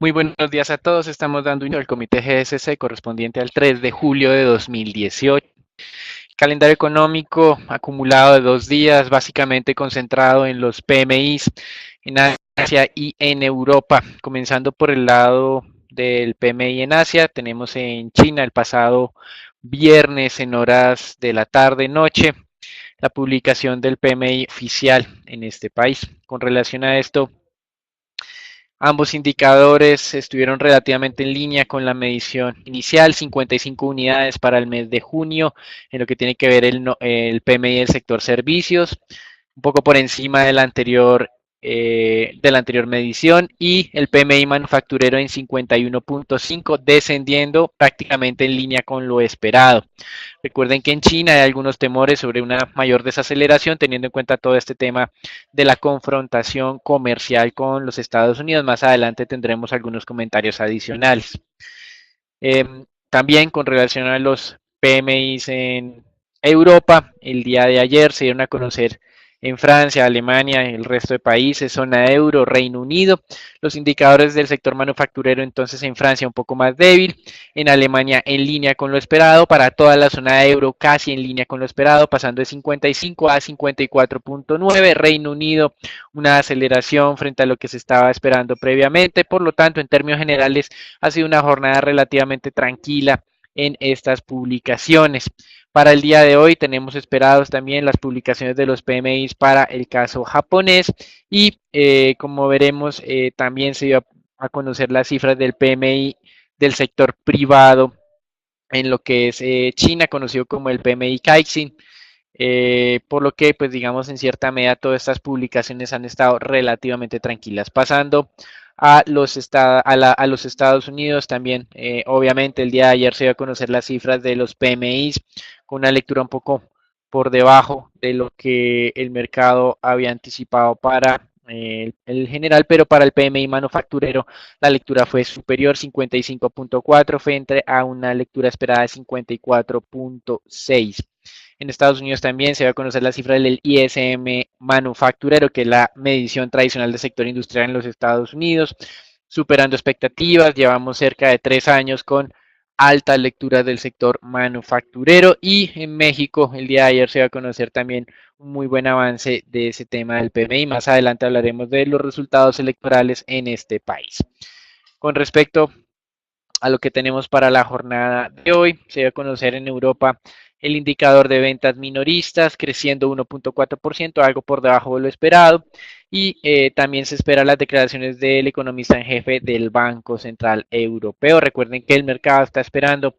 Muy buenos días a todos. Estamos dando inicio al comité GSC correspondiente al 3 de julio de 2018. Calendario económico acumulado de 2 días, básicamente concentrado en los PMIs en Asia y en Europa. Comenzando por el lado del PMI en Asia, tenemos en China el pasado viernes en horas de la tarde-noche la publicación del PMI oficial en este país. Con relación a esto, ambos indicadores estuvieron relativamente en línea con la medición inicial, 55 unidades para el mes de junio, en lo que tiene que ver el PMI del sector servicios, un poco por encima de la anterior medición, y el PMI manufacturero en 51.5, descendiendo prácticamente en línea con lo esperado. Recuerden que en China hay algunos temores sobre una mayor desaceleración, teniendo en cuenta todo este tema de la confrontación comercial con los Estados Unidos. Más adelante tendremos algunos comentarios adicionales. Eh, También con relación a los PMIs en Europa, el día de ayer se dieron a conocer en Francia, Alemania, el resto de países, zona euro, Reino Unido. Los indicadores del sector manufacturero entonces en Francia un poco más débil, en Alemania en línea con lo esperado, para toda la zona euro casi en línea con lo esperado, pasando de 55 a 54.9, Reino Unido una aceleración frente a lo que se estaba esperando previamente, por lo tanto en términos generales ha sido una jornada relativamente tranquila en estas publicaciones. Para el día de hoy tenemos esperados también las publicaciones de los PMIs para el caso japonés y como veremos también se dio a conocer las cifras del PMI del sector privado en lo que es China, conocido como el PMI Caixin, por lo que, pues digamos, en cierta medida todas estas publicaciones han estado relativamente tranquilas. Pasando a los Estados Unidos también, obviamente el día de ayer se dio a conocer las cifras de los PMIs con una lectura un poco por debajo de lo que el mercado había anticipado para el general, pero para el PMI manufacturero la lectura fue superior, 55.4 frente a una lectura esperada de 54.6. En Estados Unidos también se va a conocer la cifra del ISM manufacturero, que es la medición tradicional del sector industrial en los Estados Unidos, superando expectativas. Llevamos cerca de 3 años con altas lecturas del sector manufacturero, y en México el día de ayer se va a conocer también un muy buen avance de ese tema del PMI. Más adelante hablaremos de los resultados electorales en este país. Con respecto a lo que tenemos para la jornada de hoy, se va a conocer en Europa el indicador de ventas minoristas creciendo 1.4%, algo por debajo de lo esperado, y también se esperan las declaraciones del economista en jefe del Banco Central Europeo. Recuerden que el mercado está esperando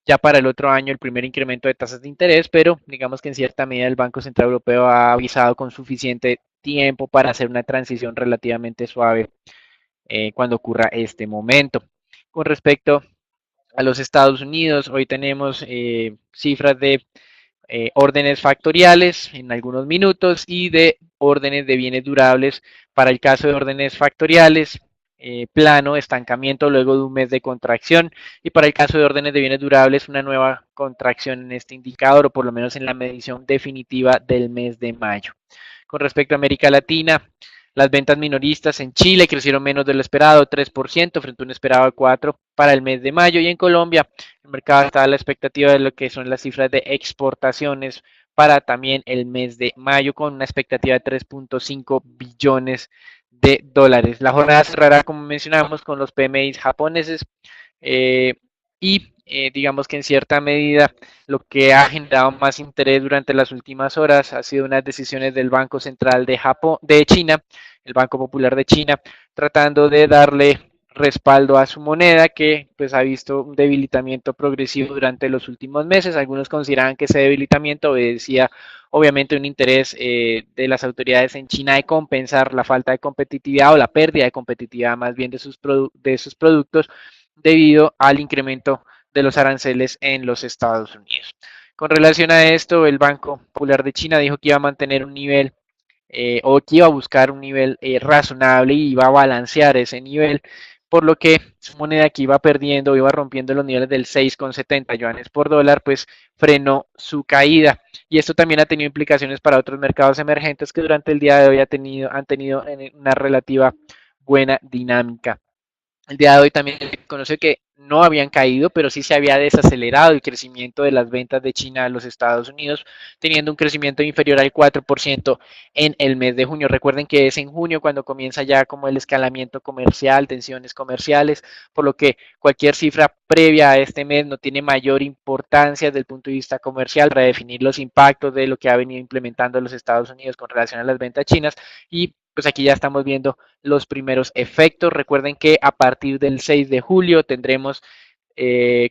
ya para el otro año el primer incremento de tasas de interés, pero digamos que en cierta medida el Banco Central Europeo ha avisado con suficiente tiempo para hacer una transición relativamente suave cuando ocurra este momento. Con respecto a los Estados Unidos, hoy tenemos cifras de órdenes factoriales en algunos minutos y de órdenes de bienes durables. Para el caso de órdenes factoriales, plano, estancamiento luego de un mes de contracción, y para el caso de órdenes de bienes durables, una nueva contracción en este indicador, o por lo menos en la medición definitiva del mes de mayo. Con respecto a América Latina, las ventas minoristas en Chile crecieron menos de lo esperado, 3%, frente a un esperado de 4% para el mes de mayo. Y en Colombia, el mercado está a la expectativa de lo que son las cifras de exportaciones para también el mes de mayo, con una expectativa de 3.5 billones de dólares. La jornada cerrará, como mencionamos, con los PMIs japoneses eh, y digamos que en cierta medida lo que ha generado más interés durante las últimas horas ha sido unas decisiones del Banco Central de Japón, de China, el Banco Popular de China, tratando de darle respaldo a su moneda, que pues ha visto un debilitamiento progresivo durante los últimos meses. Algunos consideran que ese debilitamiento obedecía obviamente un interés de las autoridades en China de compensar la falta de competitividad o la pérdida de competitividad más bien de sus productos debido al incremento de los aranceles en los Estados Unidos. Con relación a esto, el Banco Popular de China dijo que iba a mantener un nivel o que iba a buscar un nivel razonable y iba a balancear ese nivel, por lo que su moneda que iba perdiendo, iba rompiendo los niveles del 6,70 yuanes por dólar, pues frenó su caída. Y esto también ha tenido implicaciones para otros mercados emergentes que durante el día de hoy han tenido una relativa buena dinámica. El día de hoy también se conoce que no habían caído, pero sí se había desacelerado el crecimiento de las ventas de China a los Estados Unidos, teniendo un crecimiento inferior al 4% en el mes de junio. Recuerden que es en junio cuando comienza ya como el escalamiento comercial, tensiones comerciales, por lo que cualquier cifra previa a este mes no tiene mayor importancia desde el punto de vista comercial para definir los impactos de lo que ha venido implementando los Estados Unidos con relación a las ventas chinas y pues aquí ya estamos viendo los primeros efectos. Recuerden que a partir del 6 de julio tendremos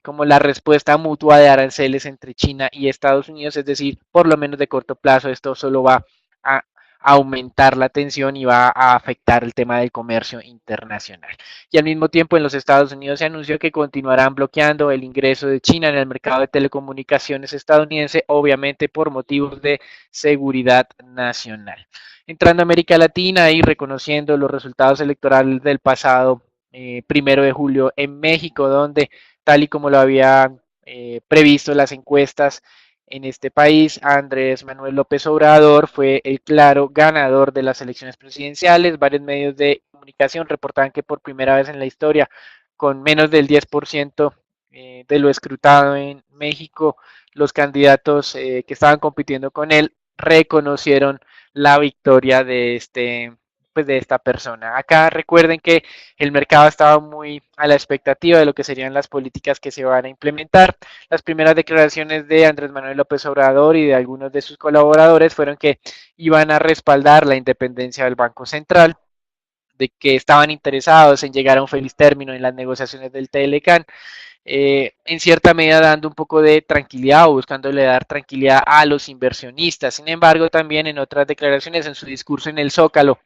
como la respuesta mutua de aranceles entre China y Estados Unidos, es decir, por lo menos de corto plazo, esto solo va a aumentar la tensión y va a afectar el tema del comercio internacional. Y al mismo tiempo en los Estados Unidos se anunció que continuarán bloqueando el ingreso de China en el mercado de telecomunicaciones estadounidense, obviamente por motivos de seguridad nacional. Entrando a América Latina y reconociendo los resultados electorales del pasado 1 de julio en México, donde tal y como lo habían previsto las encuestas en este país, Andrés Manuel López Obrador fue el claro ganador de las elecciones presidenciales. Varios medios de comunicación reportaban que por primera vez en la historia, con menos del 10% de lo escrutado en México, los candidatos que estaban compitiendo con él reconocieron la victoria pues de esta persona. Acá recuerden que el mercado estaba muy a la expectativa de lo que serían las políticas que se van a implementar. Las primeras declaraciones de Andrés Manuel López Obrador y de algunos de sus colaboradores fueron que iban a respaldar la independencia del Banco Central, de que estaban interesados en llegar a un feliz término en las negociaciones del TLCAN, en cierta medida dando un poco de tranquilidad o buscándole dar tranquilidad a los inversionistas. Sin embargo, también en otras declaraciones, en su discurso en el Zócalo,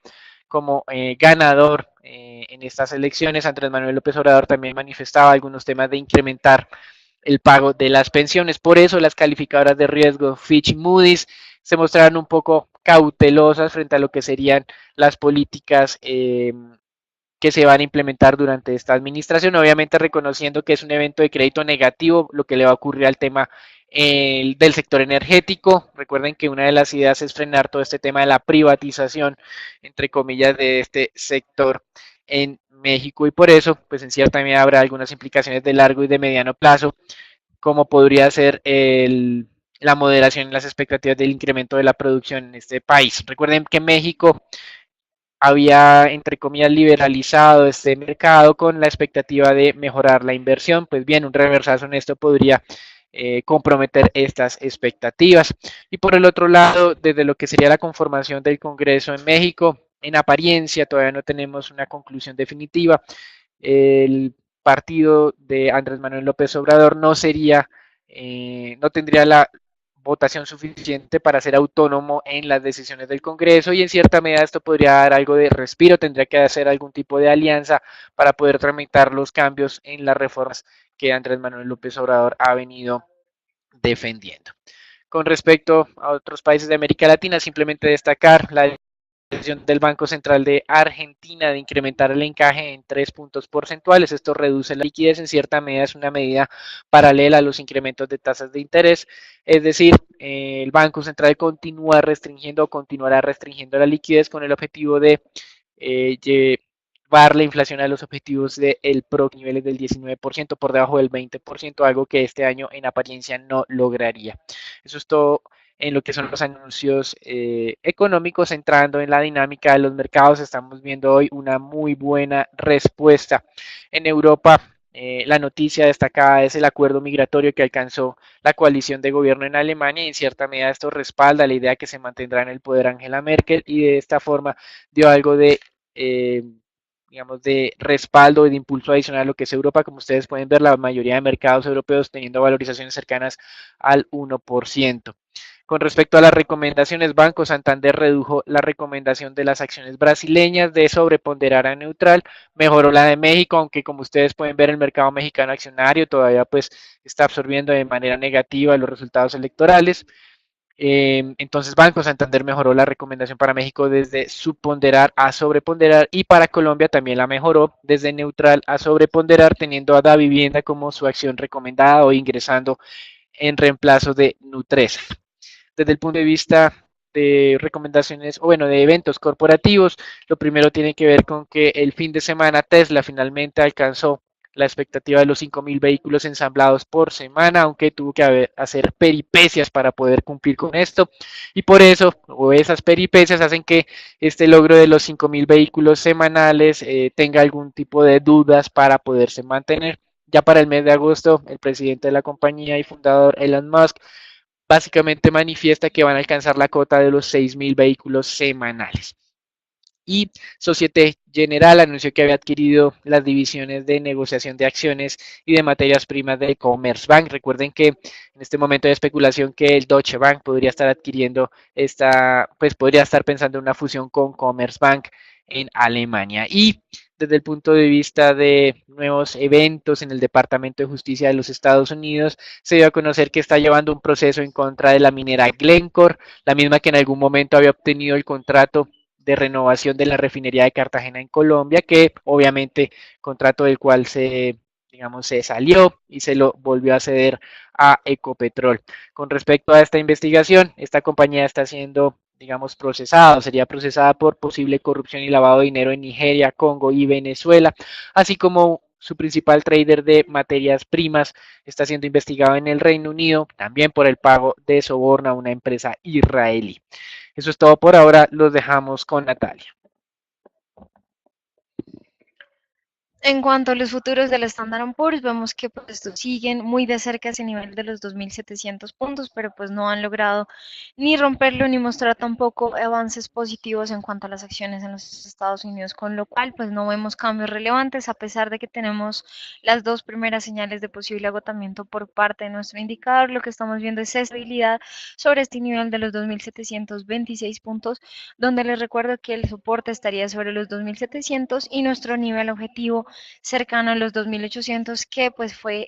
como ganador en estas elecciones, Andrés Manuel López Obrador también manifestaba algunos temas de incrementar el pago de las pensiones. Por eso las calificadoras de riesgo Fitch y Moody's se mostraron un poco cautelosas frente a lo que serían las políticas que se van a implementar durante esta administración, obviamente reconociendo que es un evento de crédito negativo, lo que le va a ocurrir al tema del sector energético. Recuerden que una de las ideas es frenar todo este tema de la privatización, entre comillas, de este sector en México y por eso, pues en cierta medida habrá algunas implicaciones de largo y de mediano plazo, como podría ser la moderación en las expectativas del incremento de la producción en este país. Recuerden que México había, entre comillas, liberalizado este mercado con la expectativa de mejorar la inversión. Pues bien, un reversazo en esto podría comprometer estas expectativas. Y por el otro lado, desde lo que sería la conformación del Congreso en México, en apariencia todavía no tenemos una conclusión definitiva. El partido de Andrés Manuel López Obrador no sería, no tendría la votación suficiente para ser autónomo en las decisiones del Congreso y en cierta medida esto podría dar algo de respiro, tendría que hacer algún tipo de alianza para poder tramitar los cambios en las reformas que Andrés Manuel López Obrador ha venido defendiendo. Con respecto a otros países de América Latina, simplemente destacar la decisión del Banco Central de Argentina de incrementar el encaje en 3 puntos porcentuales. Esto reduce la liquidez, en cierta medida es una medida paralela a los incrementos de tasas de interés. Es decir, el Banco Central continúa restringiendo o continuará restringiendo la liquidez con el objetivo de llevar la inflación a los objetivos del PRO, niveles del 19%, por debajo del 20%, algo que este año en apariencia no lograría. Eso es todo en lo que son los anuncios económicos, entrando en la dinámica de los mercados. Estamos viendo hoy una muy buena respuesta. En Europa, la noticia destacada es el acuerdo migratorio que alcanzó la coalición de gobierno en Alemania y en cierta medida esto respalda la idea que se mantendrá en el poder Angela Merkel y de esta forma dio algo de digamos, de respaldo y de impulso adicional a lo que es Europa. Como ustedes pueden ver, la mayoría de mercados europeos teniendo valorizaciones cercanas al 1%. Con respecto a las recomendaciones, Banco Santander redujo la recomendación de las acciones brasileñas de sobreponderar a neutral, mejoró la de México, aunque como ustedes pueden ver el mercado mexicano accionario todavía pues está absorbiendo de manera negativa los resultados electorales. Entonces Banco Santander mejoró la recomendación para México desde subponderar a sobreponderar y para Colombia también la mejoró desde neutral a sobreponderar, teniendo a Davivienda como su acción recomendada o ingresando en reemplazo de Nutresa. Desde el punto de vista de recomendaciones, o bueno, de eventos corporativos. Lo primero tiene que ver con que el fin de semana Tesla finalmente alcanzó la expectativa de los 5.000 vehículos ensamblados por semana, aunque tuvo que hacer peripecias para poder cumplir con esto. Y por eso, o esas peripecias hacen que este logro de los 5.000 vehículos semanales tenga algún tipo de dudas para poderse mantener. Ya para el mes de agosto, el presidente de la compañía y fundador Elon Musk básicamente manifiesta que van a alcanzar la cota de los 6.000 vehículos semanales. Y Societe General anunció que había adquirido las divisiones de negociación de acciones y de materias primas de Commerzbank. Recuerden que en este momento hay especulación que el Deutsche Bank podría estar adquiriendo pues podría estar pensando en una fusión con Commerzbank en Alemania. Y desde el punto de vista de nuevos eventos en el Departamento de Justicia de los Estados Unidos, se dio a conocer que está llevando un proceso en contra de la minera Glencore, la misma que en algún momento había obtenido el contrato de renovación de la refinería de Cartagena en Colombia, que obviamente contrato del cual digamos, se salió y se lo volvió a ceder a Ecopetrol. Con respecto a esta investigación, esta compañía está siendo, digamos, procesada, sería procesada por posible corrupción y lavado de dinero en Nigeria, Congo y Venezuela, así como su principal trader de materias primas está siendo investigado en el Reino Unido, también por el pago de soborno a una empresa israelí. Eso es todo por ahora, los dejamos con Natalia. En cuanto a los futuros del Standard Poor's, vemos que pues, estos siguen muy de cerca ese nivel de los 2.700 puntos, pero pues no han logrado ni romperlo ni mostrar tampoco avances positivos en cuanto a las acciones en los Estados Unidos, con lo cual pues no vemos cambios relevantes a pesar de que tenemos las dos primeras señales de posible agotamiento por parte de nuestro indicador. Lo que estamos viendo es estabilidad sobre este nivel de los 2.726 puntos, donde les recuerdo que el soporte estaría sobre los 2.700 y nuestro nivel objetivo cercano a los 2.800 que pues fue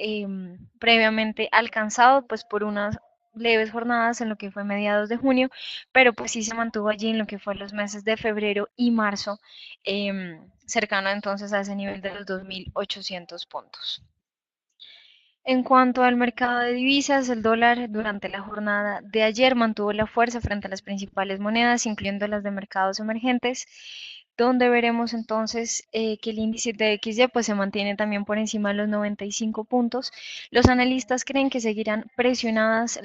previamente alcanzado pues por unas leves jornadas en lo que fue mediados de junio, pero pues sí se mantuvo allí en lo que fue los meses de febrero y marzo, cercano entonces a ese nivel de los 2.800 puntos. En cuanto al mercado de divisas, el dólar durante la jornada de ayer mantuvo la fuerza frente a las principales monedas, incluyendo las de mercados emergentes, donde veremos entonces que el índice de XY pues, se mantiene también por encima de los 95 puntos. Los analistas creen que seguirán presionadas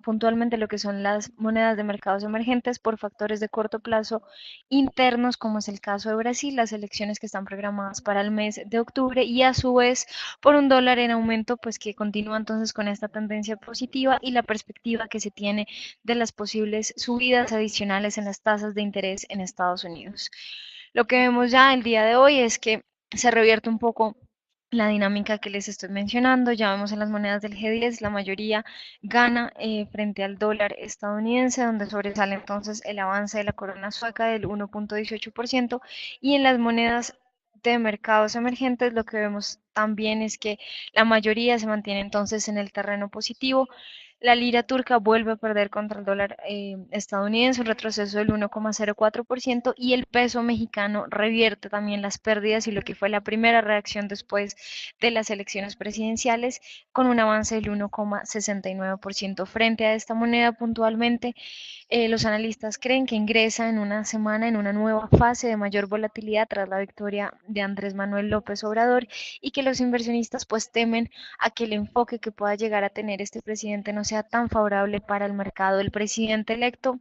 puntualmente lo que son las monedas de mercados emergentes por factores de corto plazo internos, como es el caso de Brasil, las elecciones que están programadas para el mes de octubre y a su vez por un dólar en aumento, pues que continúa entonces con esta tendencia positiva y la perspectiva que se tiene de las posibles subidas adicionales en las tasas de interés en Estados Unidos. Lo que vemos ya el día de hoy es que se revierte un poco la dinámica que les estoy mencionando. Ya vemos en las monedas del G10, la mayoría gana frente al dólar estadounidense, donde sobresale entonces el avance de la corona sueca del 1.18%, y en las monedas de mercados emergentes lo que vemos también es que la mayoría se mantiene entonces en el terreno positivo. La lira turca vuelve a perder contra el dólar estadounidense, un retroceso del 1,04%, y el peso mexicano revierte también las pérdidas y lo que fue la primera reacción después de las elecciones presidenciales, con un avance del 1,69%. Frente a esta moneda puntualmente, los analistas creen que ingresa en una semana en una nueva fase de mayor volatilidad tras la victoria de Andrés Manuel López Obrador, y que los inversionistas pues temen a que el enfoque que pueda llegar a tener este presidente no sea tan favorable para el mercado. El presidente electo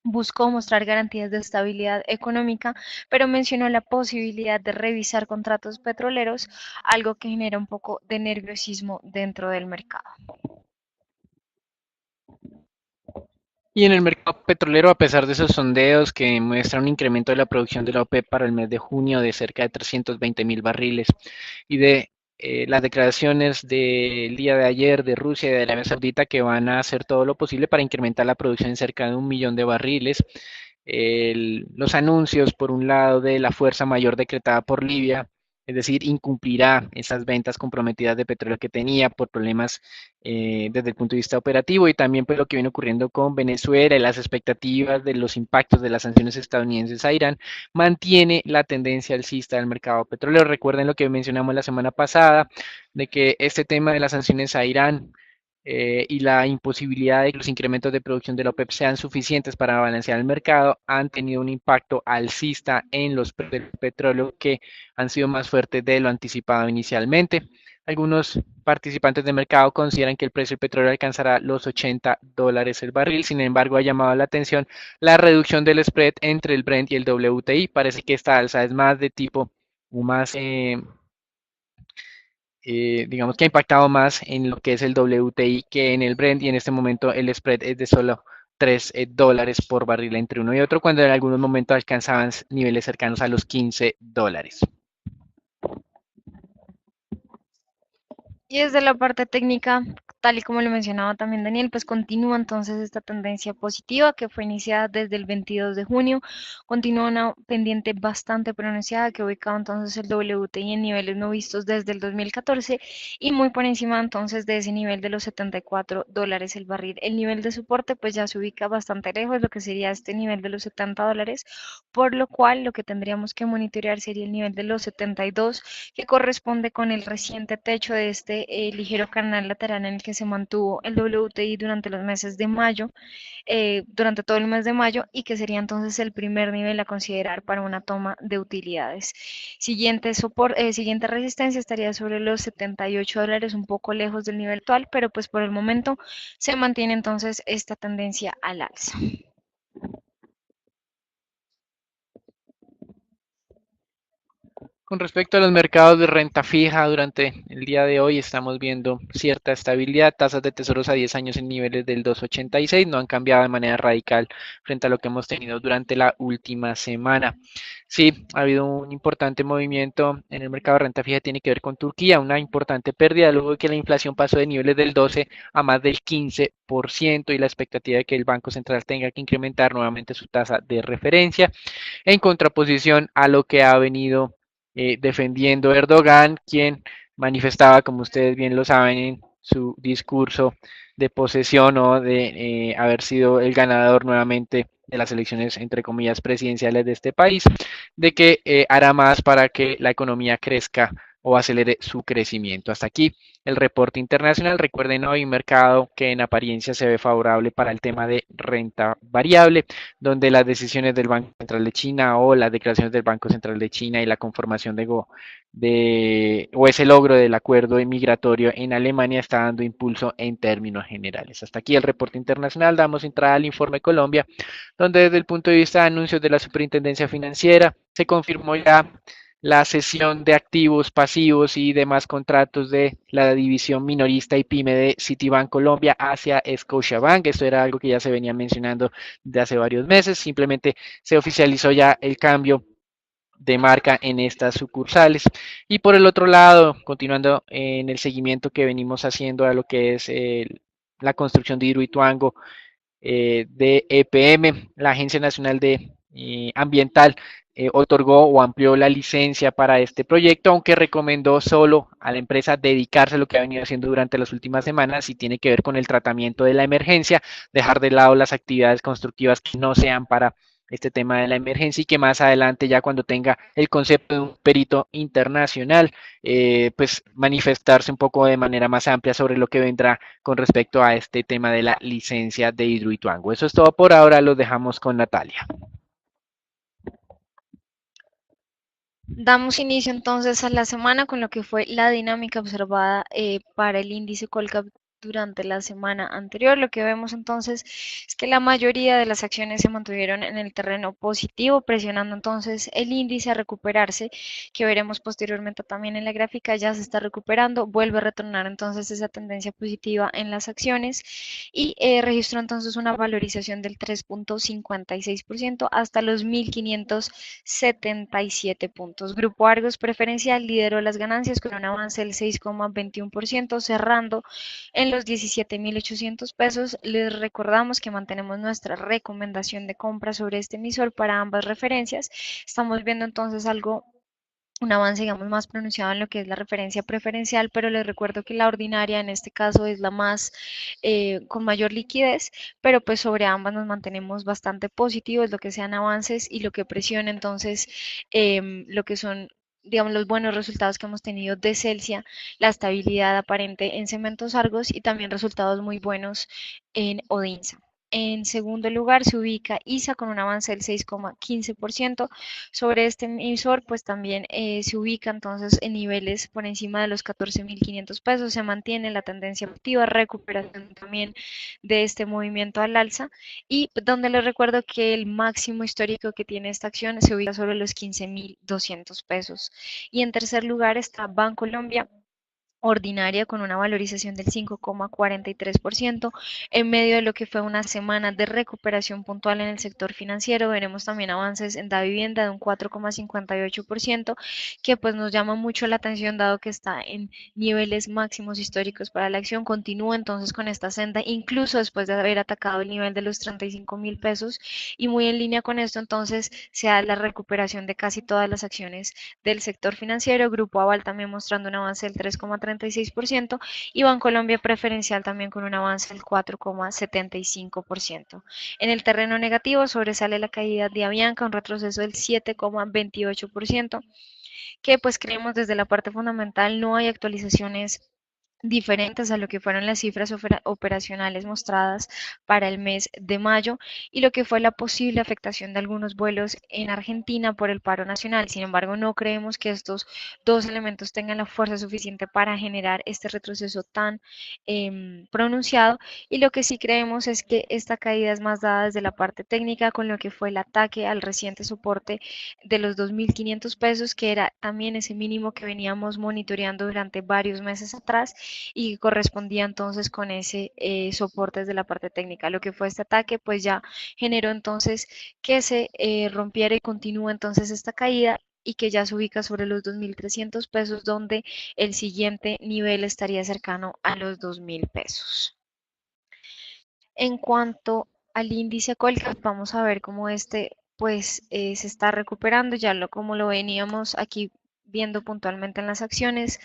buscó mostrar garantías de estabilidad económica, pero mencionó la posibilidad de revisar contratos petroleros, algo que genera un poco de nerviosismo dentro del mercado. Y en el mercado petrolero, a pesar de esos sondeos que muestran un incremento de la producción de la OPEP para el mes de junio de cerca de 320.000 barriles y de las declaraciones del día de ayer de Rusia y de Arabia Saudita que van a hacer todo lo posible para incrementar la producción en cerca de 1 millón de barriles, los anuncios, por un lado, de la fuerza mayor decretada por Libia, es decir, incumplirá esas ventas comprometidas de petróleo que tenía por problemas desde el punto de vista operativo, y también pues lo que viene ocurriendo con Venezuela y las expectativas de los impactos de las sanciones estadounidenses a Irán, mantiene la tendencia alcista del mercado petrolero. Recuerden lo que mencionamos la semana pasada, de que este tema de las sanciones a Irán y la imposibilidad de que los incrementos de producción de la OPEP sean suficientes para balancear el mercado han tenido un impacto alcista en los precios del petróleo que han sido más fuertes de lo anticipado inicialmente. Algunos participantes del mercado consideran que el precio del petróleo alcanzará los $80 el barril. Sin embargo, ha llamado la atención la reducción del spread entre el Brent y el WTI. Parece que esta alza es más de tipo o más digamos que ha impactado más en lo que es el WTI que en el Brent, y en este momento el spread es de solo $3 por barril entre uno y otro, cuando en algunos momentos alcanzaban niveles cercanos a los $15. Y desde la parte técnica, tal y como lo mencionaba también Daniel, pues continúa entonces esta tendencia positiva que fue iniciada desde el 22 de junio, continúa una pendiente bastante pronunciada que ubicaba entonces el WTI en niveles no vistos desde el 2014 y muy por encima entonces de ese nivel de los $74 el barril. El nivel de soporte pues ya se ubica bastante lejos, lo que sería este nivel de los $70, por lo cual lo que tendríamos que monitorear sería el nivel de los 72 que corresponde con el reciente techo de este ligero canal lateral en el que se mantuvo el WTI durante los meses de mayo, durante todo el mes de mayo, y que sería entonces el primer nivel a considerar para una toma de utilidades. Siguiente resistencia estaría sobre los $78, un poco lejos del nivel actual, pero pues por el momento se mantiene entonces esta tendencia al alza. Con respecto a los mercados de renta fija, durante el día de hoy estamos viendo cierta estabilidad, tasas de tesoros a 10 años en niveles del 2,86, no han cambiado de manera radical frente a lo que hemos tenido durante la última semana. Sí, ha habido un importante movimiento en el mercado de renta fija, tiene que ver con Turquía, una importante pérdida luego de que la inflación pasó de niveles del 12 a más del 15% y la expectativa de que el Banco Central tenga que incrementar nuevamente su tasa de referencia en contraposición a lo que ha venido defendiendo Erdogan, quien manifestaba, como ustedes bien lo saben, en su discurso de posesión o de haber sido el ganador nuevamente de las elecciones, entre comillas, presidenciales de este país, de que hará más para que la economía crezca o acelere su crecimiento. Hasta aquí el reporte internacional. Recuerden, hoy un mercado que en apariencia se ve favorable para el tema de renta variable, donde las decisiones del Banco Central de China o las declaraciones del Banco Central de China y la conformación o ese logro del acuerdo migratorio en Alemania está dando impulso en términos generales. Hasta aquí el reporte internacional. Damos entrada al informe Colombia, donde desde el punto de vista de anuncios de la Superintendencia Financiera se confirmó ya la cesión de activos pasivos y demás contratos de la división minorista y pyme de Citibank Colombia hacia Scotiabank. Esto era algo que ya se venía mencionando de hace varios meses. Simplemente se oficializó ya el cambio de marca en estas sucursales. Y por el otro lado, continuando en el seguimiento que venimos haciendo a lo que es la construcción de Hidroituango, de EPM, la Agencia Nacional de Ambiental otorgó o amplió la licencia para este proyecto, aunque recomendó solo a la empresa dedicarse a lo que ha venido haciendo durante las últimas semanas y tiene que ver con el tratamiento de la emergencia, dejar de lado las actividades constructivas que no sean para este tema de la emergencia, y que más adelante, ya cuando tenga el concepto de un perito internacional, pues manifestarse un poco de manera más amplia sobre lo que vendrá con respecto a este tema de la licencia de Hidroituango. Eso es todo por ahora, los dejamos con Natalia. Damos inicio entonces a la semana con lo que fue la dinámica observada para el índice Colcap durante la semana anterior. Lo que vemos entonces es que la mayoría de las acciones se mantuvieron en el terreno positivo, presionando entonces el índice a recuperarse, que veremos posteriormente también en la gráfica. Ya se está recuperando, vuelve a retornar entonces esa tendencia positiva en las acciones y registró entonces una valorización del 3,56% hasta los 1.577 puntos. Grupo Argos Preferencial lideró las ganancias con un avance del 6,21%, cerrando en los 17.800 pesos. Les recordamos que mantenemos nuestra recomendación de compra sobre este emisor para ambas referencias. Estamos viendo entonces un avance, digamos, más pronunciado en lo que es la referencia preferencial, pero les recuerdo que la ordinaria en este caso es la más con mayor liquidez, pero pues sobre ambas nos mantenemos bastante positivos, lo que sean avances y lo que presiona entonces lo que son digamos, los buenos resultados que hemos tenido de Celsia, la estabilidad aparente en Cementos Argos y también resultados muy buenos en Odinsa. En segundo lugar se ubica ISA con un avance del 6,15%. Sobre este emisor, pues también se ubica entonces en niveles por encima de los 14.500 pesos. Se mantiene la tendencia activa, recuperación también de este movimiento al alza y donde les recuerdo que el máximo histórico que tiene esta acción se ubica sobre los 15.200 pesos. Y en tercer lugar está Bancolombia ordinaria con una valorización del 5,43%. En medio de lo que fue una semana de recuperación puntual en el sector financiero, veremos también avances en la vivienda de un 4,58%, que pues nos llama mucho la atención dado que está en niveles máximos históricos para la acción. Continúa entonces con esta senda, incluso después de haber atacado el nivel de los 35.000 pesos y muy en línea con esto entonces se da la recuperación de casi todas las acciones del sector financiero. Grupo Aval también mostrando un avance del 3,36% y Bancolombia Preferencial también con un avance del 4,75%. En el terreno negativo sobresale la caída de Avianca, un retroceso del 7,28%, que pues creemos desde la parte fundamental no hay actualizaciones diferentes a lo que fueron las cifras operacionales mostradas para el mes de mayo y lo que fue la posible afectación de algunos vuelos en Argentina por el paro nacional. Sin embargo, no creemos que estos dos elementos tengan la fuerza suficiente para generar este retroceso tan pronunciado y lo que sí creemos es que esta caída es más dada desde la parte técnica con lo que fue el ataque al reciente soporte de los 2.500 pesos, que era también ese mínimo que veníamos monitoreando durante varios meses atrás y correspondía entonces con ese soporte desde la parte técnica. Lo que fue este ataque pues ya generó entonces que se rompiera y continúe entonces esta caída y que ya se ubica sobre los 2.300 pesos, donde el siguiente nivel estaría cercano a los 2.000 pesos. En cuanto al índice Colcap, vamos a ver cómo este pues se está recuperando, ya como lo veníamos aquí viendo puntualmente en las acciones,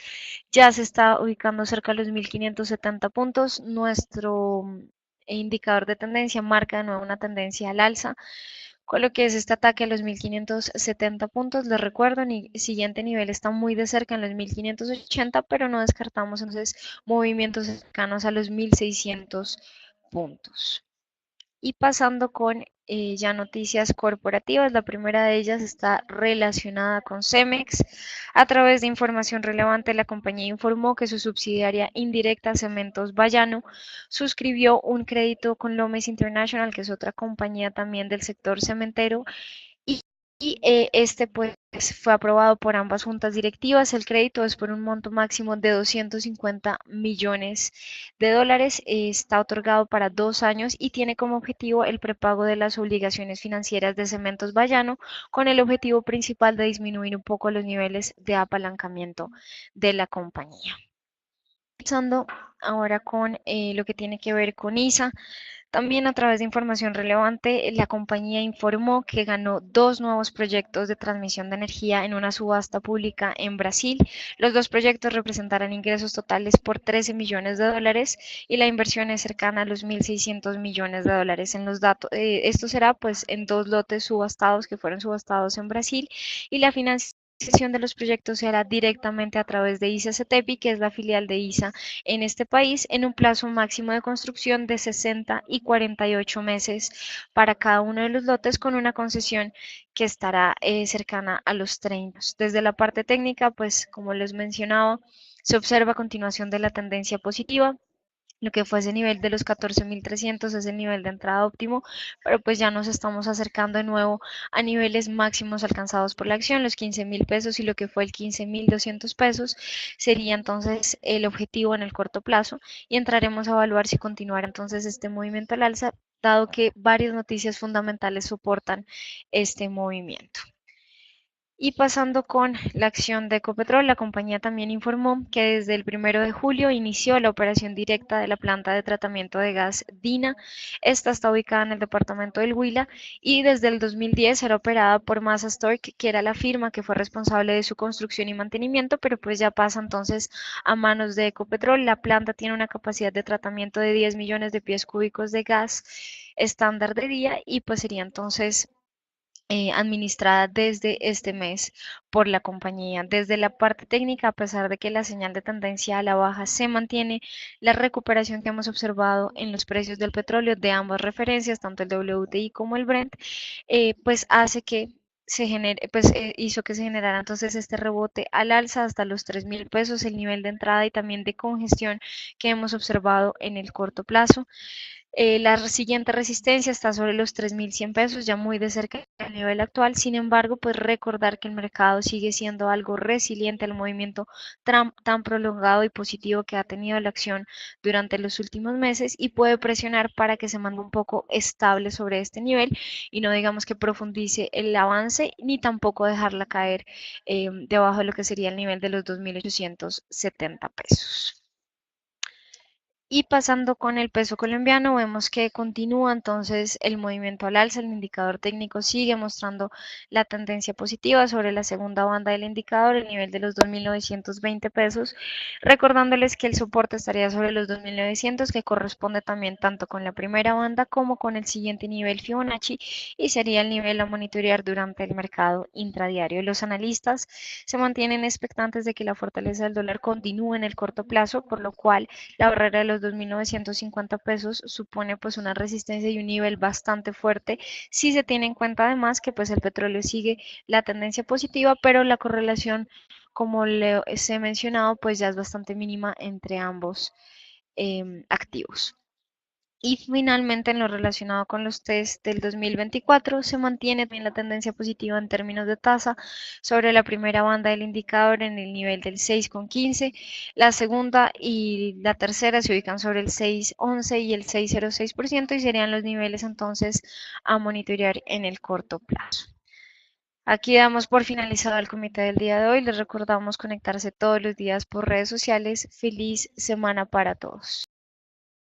ya se está ubicando cerca de los 1.570 puntos. Nuestro indicador de tendencia marca de nuevo una tendencia al alza, con lo que es este ataque a los 1.570 puntos. Les recuerdo, el siguiente nivel está muy de cerca en los 1.580, pero no descartamos entonces movimientos cercanos a los 1.600 puntos. Y pasando con ya noticias corporativas, la primera de ellas está relacionada con Cemex. A través de información relevante, la compañía informó que su subsidiaria indirecta Cementos Bayano suscribió un crédito con Lomes International, que es otra compañía también del sector cementero, y, este pues fue aprobado por ambas juntas directivas. El crédito es por un monto máximo de 250 millones de dólares. Está otorgado para 2 años y tiene como objetivo el prepago de las obligaciones financieras de Cementos Bayano, con el objetivo principal de disminuir un poco los niveles de apalancamiento de la compañía. Pasando ahora con lo que tiene que ver con ISA. También a través de información relevante, la compañía informó que ganó dos nuevos proyectos de transmisión de energía en una subasta pública en Brasil. Los dos proyectos representarán ingresos totales por 13 millones de dólares y la inversión es cercana a los 1.600 millones de dólares en los datos. Esto será pues en dos lotes subastados que fueron subastados en Brasil y la financiación de los proyectos se hará directamente a través de ISA CETEPI, que es la filial de ISA en este país, en un plazo máximo de construcción de 60 y 48 meses para cada uno de los lotes, con una concesión que estará cercana a los 30. Desde la parte técnica, pues como les mencionaba, se observa continuación de la tendencia positiva. Lo que fue ese nivel de los 14.300 es el nivel de entrada óptimo, pero pues ya nos estamos acercando de nuevo a niveles máximos alcanzados por la acción, los 15.000 pesos, y lo que fue el 15.200 pesos sería entonces el objetivo en el corto plazo y entraremos a evaluar si continuar entonces este movimiento al alza, dado que varias noticias fundamentales soportan este movimiento. Y pasando con la acción de Ecopetrol, la compañía también informó que desde el 1 de julio inició la operación directa de la planta de tratamiento de gas Dina. Esta está ubicada en el departamento del Huila y desde el 2010 era operada por Masa Stork, que era la firma que fue responsable de su construcción y mantenimiento, pero pues ya pasa entonces a manos de Ecopetrol. La planta tiene una capacidad de tratamiento de 10 millones de pies cúbicos de gas estándar de día y pues sería entonces administrada desde este mes por la compañía. Desde la parte técnica, a pesar de que la señal de tendencia a la baja se mantiene, la recuperación que hemos observado en los precios del petróleo de ambas referencias, tanto el WTI como el Brent, pues hace que se genere, pues hizo que se generara entonces este rebote al alza hasta los 3.000 pesos, el nivel de entrada y también de congestión que hemos observado en el corto plazo. La siguiente resistencia está sobre los 3.100 pesos, ya muy de cerca del nivel actual. Sin embargo, pues recordar que el mercado sigue siendo algo resiliente al movimiento tan prolongado y positivo que ha tenido la acción durante los últimos meses y puede presionar para que se mantenga un poco estable sobre este nivel y no digamos que profundice el avance ni tampoco dejarla caer debajo de lo que sería el nivel de los 2.870 pesos. Y pasando con el peso colombiano, vemos que continúa entonces el movimiento al alza. El indicador técnico sigue mostrando la tendencia positiva sobre la segunda banda del indicador, el nivel de los 2.920 pesos, recordándoles que el soporte estaría sobre los 2.900, que corresponde también tanto con la primera banda como con el siguiente nivel Fibonacci y sería el nivel a monitorear durante el mercado intradiario. Los analistas se mantienen expectantes de que la fortaleza del dólar continúe en el corto plazo, por lo cual la barrera de los 2.950 pesos supone pues una resistencia y un nivel bastante fuerte si se tiene en cuenta además que pues el petróleo sigue la tendencia positiva, pero la correlación, como les he mencionado, pues ya es bastante mínima entre ambos activos. Y finalmente, en lo relacionado con los test del 2024, se mantiene también la tendencia positiva en términos de tasa sobre la primera banda del indicador en el nivel del 6,15. La segunda y la tercera se ubican sobre el 6,11 y el 6,06% y serían los niveles entonces a monitorear en el corto plazo. Aquí damos por finalizado el comité del día de hoy. Les recordamos conectarse todos los días por redes sociales. Feliz semana para todos.